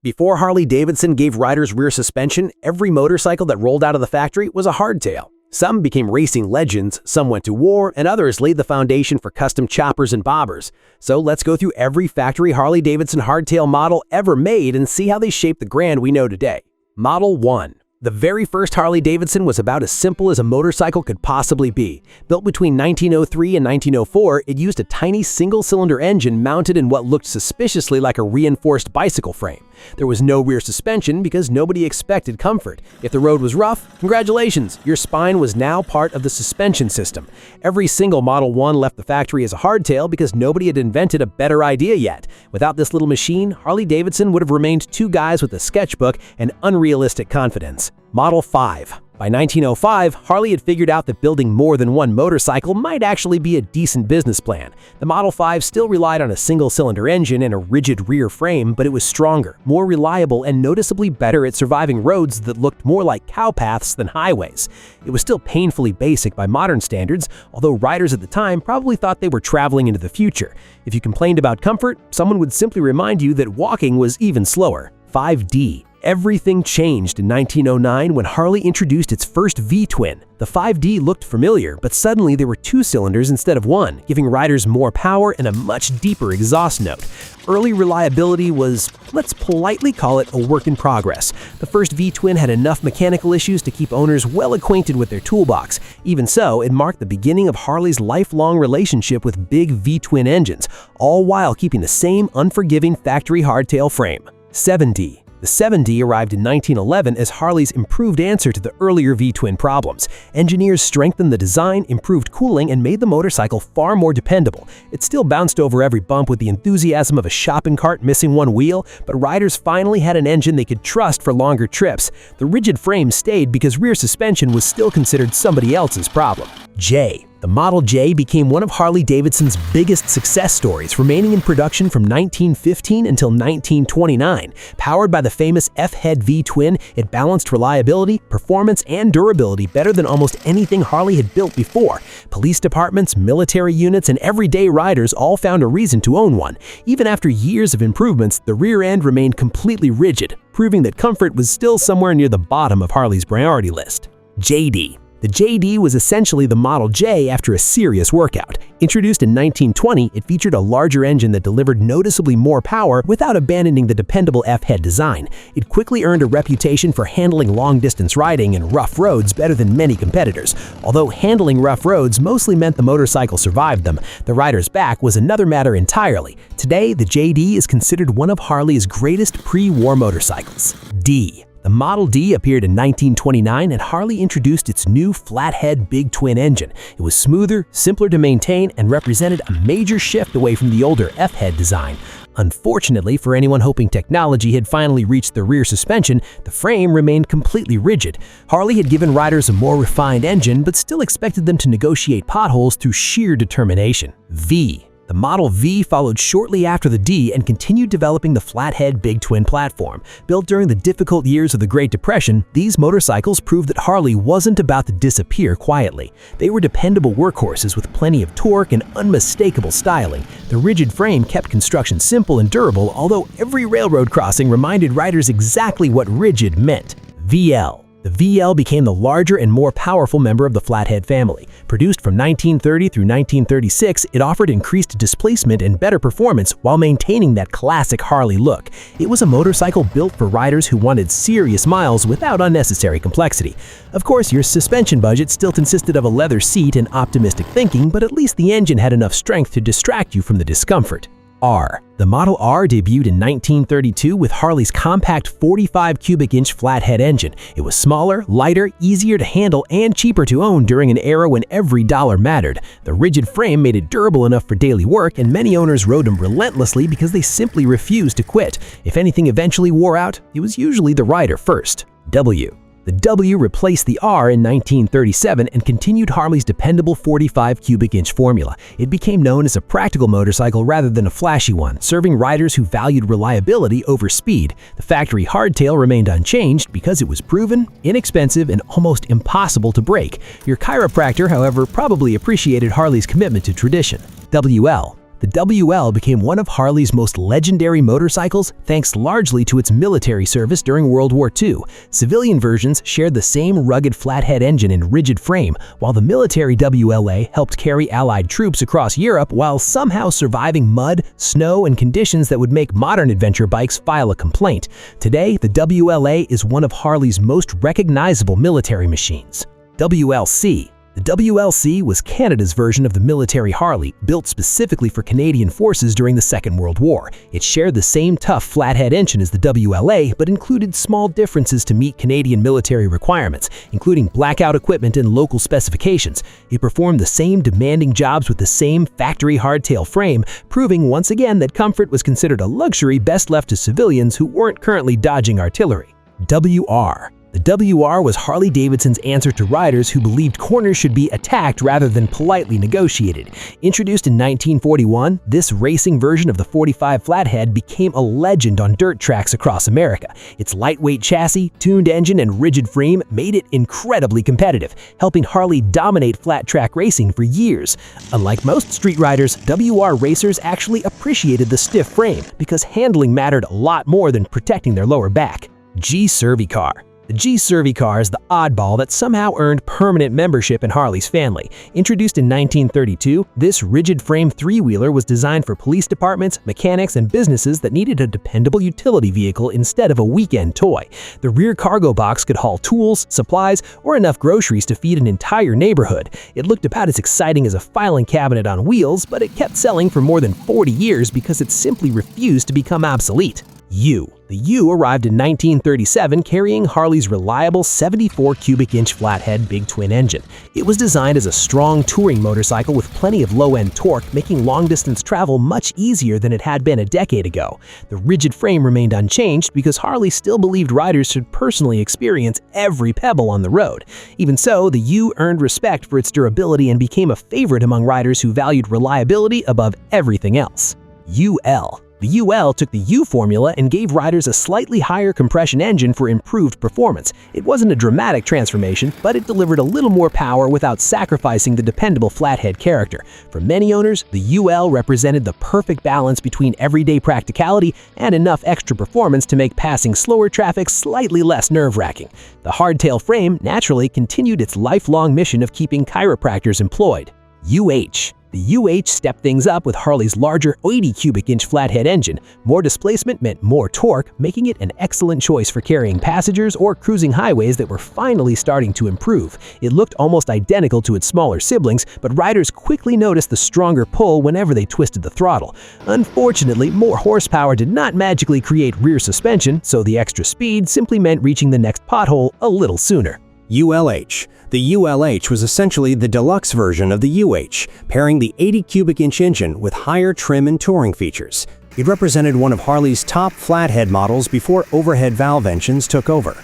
Before Harley-Davidson gave riders rear suspension, every motorcycle that rolled out of the factory was a hardtail. Some became racing legends, some went to war, and others laid the foundation for custom choppers and bobbers. So let's go through every factory Harley-Davidson hardtail model ever made and see how they shaped the brand we know today. Model 1. The very first Harley-Davidson was about as simple as a motorcycle could possibly be. Built between 1903 and 1904, it used a tiny single-cylinder engine mounted in what looked suspiciously like a reinforced bicycle frame. There was no rear suspension because nobody expected comfort. If the road was rough, congratulations, your spine was now part of the suspension system. Every single Model 1 left the factory as a hardtail because nobody had invented a better idea yet. Without this little machine, Harley-Davidson would have remained two guys with a sketchbook and unrealistic confidence. Model 5. By 1905, Harley had figured out that building more than one motorcycle might actually be a decent business plan. The Model 5 still relied on a single-cylinder engine and a rigid rear frame, but it was stronger, more reliable, and noticeably better at surviving roads that looked more like cowpaths than highways. It was still painfully basic by modern standards, although riders at the time probably thought they were traveling into the future. If you complained about comfort, someone would simply remind you that walking was even slower. 5D. Everything changed in 1909 when Harley introduced its first V-twin. The 5D looked familiar, but suddenly there were two cylinders instead of one, giving riders more power and a much deeper exhaust note. Early reliability was, let's politely call it, a work in progress. The first V-twin had enough mechanical issues to keep owners well acquainted with their toolbox. Even so, it marked the beginning of Harley's lifelong relationship with big V-twin engines, all while keeping the same unforgiving factory hardtail frame. 7D. The 7D arrived in 1911 as Harley's improved answer to the earlier V-twin problems. Engineers strengthened the design, improved cooling, and made the motorcycle far more dependable. It still bounced over every bump with the enthusiasm of a shopping cart missing one wheel, but riders finally had an engine they could trust for longer trips. The rigid frame stayed because rear suspension was still considered somebody else's problem. J. The Model J became one of Harley-Davidson's biggest success stories, remaining in production from 1915 until 1929. Powered by the famous F-head V-twin, it balanced reliability, performance, and durability better than almost anything Harley had built before. Police departments, military units, and everyday riders all found a reason to own one. Even after years of improvements, the rear end remained completely rigid, proving that comfort was still somewhere near the bottom of Harley's priority list. JD. The JD was essentially the Model J after a serious workout. Introduced in 1920, it featured a larger engine that delivered noticeably more power without abandoning the dependable F-head design. It quickly earned a reputation for handling long-distance riding and rough roads better than many competitors. Although handling rough roads mostly meant the motorcycle survived them, the rider's back was another matter entirely. Today, the JD is considered one of Harley's greatest pre-war motorcycles. D. The Model D appeared in 1929 and Harley introduced its new Flathead Big Twin engine. It was smoother, simpler to maintain, and represented a major shift away from the older F-head design. Unfortunately, for anyone hoping technology had finally reached the rear suspension, the frame remained completely rigid. Harley had given riders a more refined engine, but still expected them to negotiate potholes through sheer determination. V. The Model V followed shortly after the D and continued developing the Flathead Big Twin platform. Built during the difficult years of the Great Depression, these motorcycles proved that Harley wasn't about to disappear quietly. They were dependable workhorses with plenty of torque and unmistakable styling. The rigid frame kept construction simple and durable, although every railroad crossing reminded riders exactly what rigid meant. VL. The VL became the larger and more powerful member of the Flathead family. Produced from 1930 through 1936, it offered increased displacement and better performance while maintaining that classic Harley look. It was a motorcycle built for riders who wanted serious miles without unnecessary complexity. Of course, your suspension budget still consisted of a leather seat and optimistic thinking, but at least the engine had enough strength to distract you from the discomfort. R. The Model R debuted in 1932 with Harley's compact 45 cubic inch flathead engine. It was smaller, lighter, easier to handle, and cheaper to own during an era when every dollar mattered. The rigid frame made it durable enough for daily work, and many owners rode them relentlessly because they simply refused to quit. If anything eventually wore out, it was usually the rider first. W. The W replaced the R in 1937 and continued Harley's dependable 45 cubic inch formula. It became known as a practical motorcycle rather than a flashy one, serving riders who valued reliability over speed. The factory hardtail remained unchanged because it was proven, inexpensive, and almost impossible to break. Your chiropractor, however, probably appreciated Harley's commitment to tradition. WL. The The WL became one of Harley's most legendary motorcycles thanks largely to its military service during World War II. Civilian versions shared the same rugged flathead engine and rigid frame, while the military WLA helped carry Allied troops across Europe while somehow surviving mud, snow, and conditions that would make modern adventure bikes file a complaint. Today, the WLA is one of Harley's most recognizable military machines. WLC. The WLC was Canada's version of the military Harley, built specifically for Canadian forces during the Second World War. It shared the same tough flathead engine as the WLA, but included small differences to meet Canadian military requirements, including blackout equipment and local specifications. It performed the same demanding jobs with the same factory hardtail frame, proving once again that comfort was considered a luxury best left to civilians who weren't currently dodging artillery. WR. The WR was Harley-Davidson's answer to riders who believed corners should be attacked rather than politely negotiated. Introduced in 1941, this racing version of the 45 Flathead became a legend on dirt tracks across America. Its lightweight chassis, tuned engine, and rigid frame made it incredibly competitive, helping Harley dominate flat track racing for years. Unlike most street riders, WR racers actually appreciated the stiff frame because handling mattered a lot more than protecting their lower back. G Servi-Car. The G Servi-Car is the oddball that somehow earned permanent membership in Harley's family. Introduced in 1932, this rigid-frame three-wheeler was designed for police departments, mechanics, and businesses that needed a dependable utility vehicle instead of a weekend toy. The rear cargo box could haul tools, supplies, or enough groceries to feed an entire neighborhood. It looked about as exciting as a filing cabinet on wheels, but it kept selling for more than 40 years because it simply refused to become obsolete. U. The U arrived in 1937 carrying Harley's reliable 74 cubic inch flathead big twin engine. It was designed as a strong touring motorcycle with plenty of low-end torque, making long-distance travel much easier than it had been a decade ago. The rigid frame remained unchanged because Harley still believed riders should personally experience every pebble on the road. Even so, the U earned respect for its durability and became a favorite among riders who valued reliability above everything else. UL. The UL took the U formula and gave riders a slightly higher compression engine for improved performance. It wasn't a dramatic transformation, but it delivered a little more power without sacrificing the dependable flathead character. For many owners, the UL represented the perfect balance between everyday practicality and enough extra performance to make passing slower traffic slightly less nerve-wracking. The hardtail frame naturally continued its lifelong mission of keeping chiropractors employed. UH. The UH stepped things up with Harley's larger 80 cubic inch flathead engine. More displacement meant more torque, making it an excellent choice for carrying passengers or cruising highways that were finally starting to improve. It looked almost identical to its smaller siblings, but riders quickly noticed the stronger pull whenever they twisted the throttle. Unfortunately, more horsepower did not magically create rear suspension, so the extra speed simply meant reaching the next pothole a little sooner. ULH. The ULH was essentially the deluxe version of the UH, pairing the 80 cubic inch engine with higher trim and touring features. It represented one of Harley's top flathead models before overhead valve engines took over.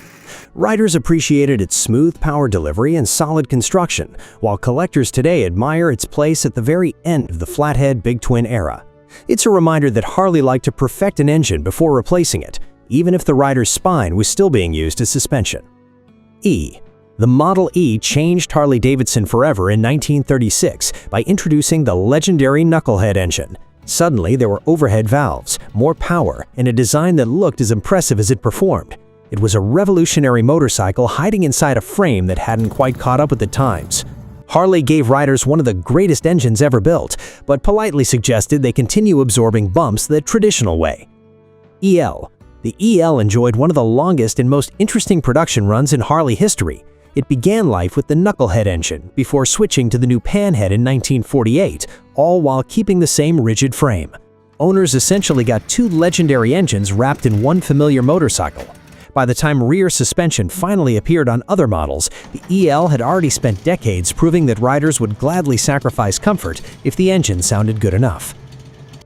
Riders appreciated its smooth power delivery and solid construction, while collectors today admire its place at the very end of the flathead big twin era. It's a reminder that Harley liked to perfect an engine before replacing it, even if the rider's spine was still being used as suspension. E. The Model E changed Harley-Davidson forever in 1936 by introducing the legendary Knucklehead engine. Suddenly, there were overhead valves, more power, and a design that looked as impressive as it performed. It was a revolutionary motorcycle hiding inside a frame that hadn't quite caught up with the times. Harley gave riders one of the greatest engines ever built, but politely suggested they continue absorbing bumps the traditional way. EL. The EL enjoyed one of the longest and most interesting production runs in Harley history. It began life with the Knucklehead engine before switching to the new Panhead in 1948, all while keeping the same rigid frame. Owners essentially got two legendary engines wrapped in one familiar motorcycle. By the time rear suspension finally appeared on other models, the EL had already spent decades proving that riders would gladly sacrifice comfort if the engine sounded good enough.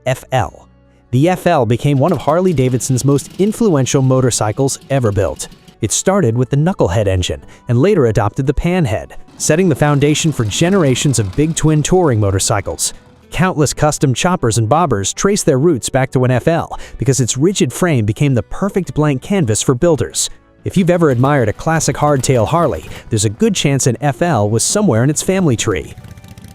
FL. The FL became one of Harley-Davidson's most influential motorcycles ever built. It started with the Knucklehead engine and later adopted the Panhead, setting the foundation for generations of big twin touring motorcycles. Countless custom choppers and bobbers trace their roots back to an FL because its rigid frame became the perfect blank canvas for builders. If you've ever admired a classic hardtail Harley, there's a good chance an FL was somewhere in its family tree.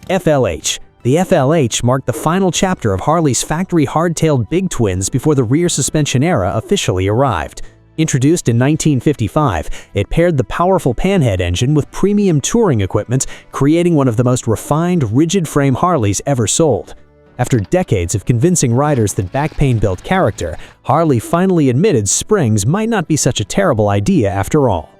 FLH. The FLH marked the final chapter of Harley's factory hardtailed Big Twins before the rear suspension era officially arrived. Introduced in 1955, it paired the powerful Panhead engine with premium touring equipment, creating one of the most refined, rigid-frame Harleys ever sold. After decades of convincing riders that back pain built character, Harley finally admitted springs might not be such a terrible idea after all.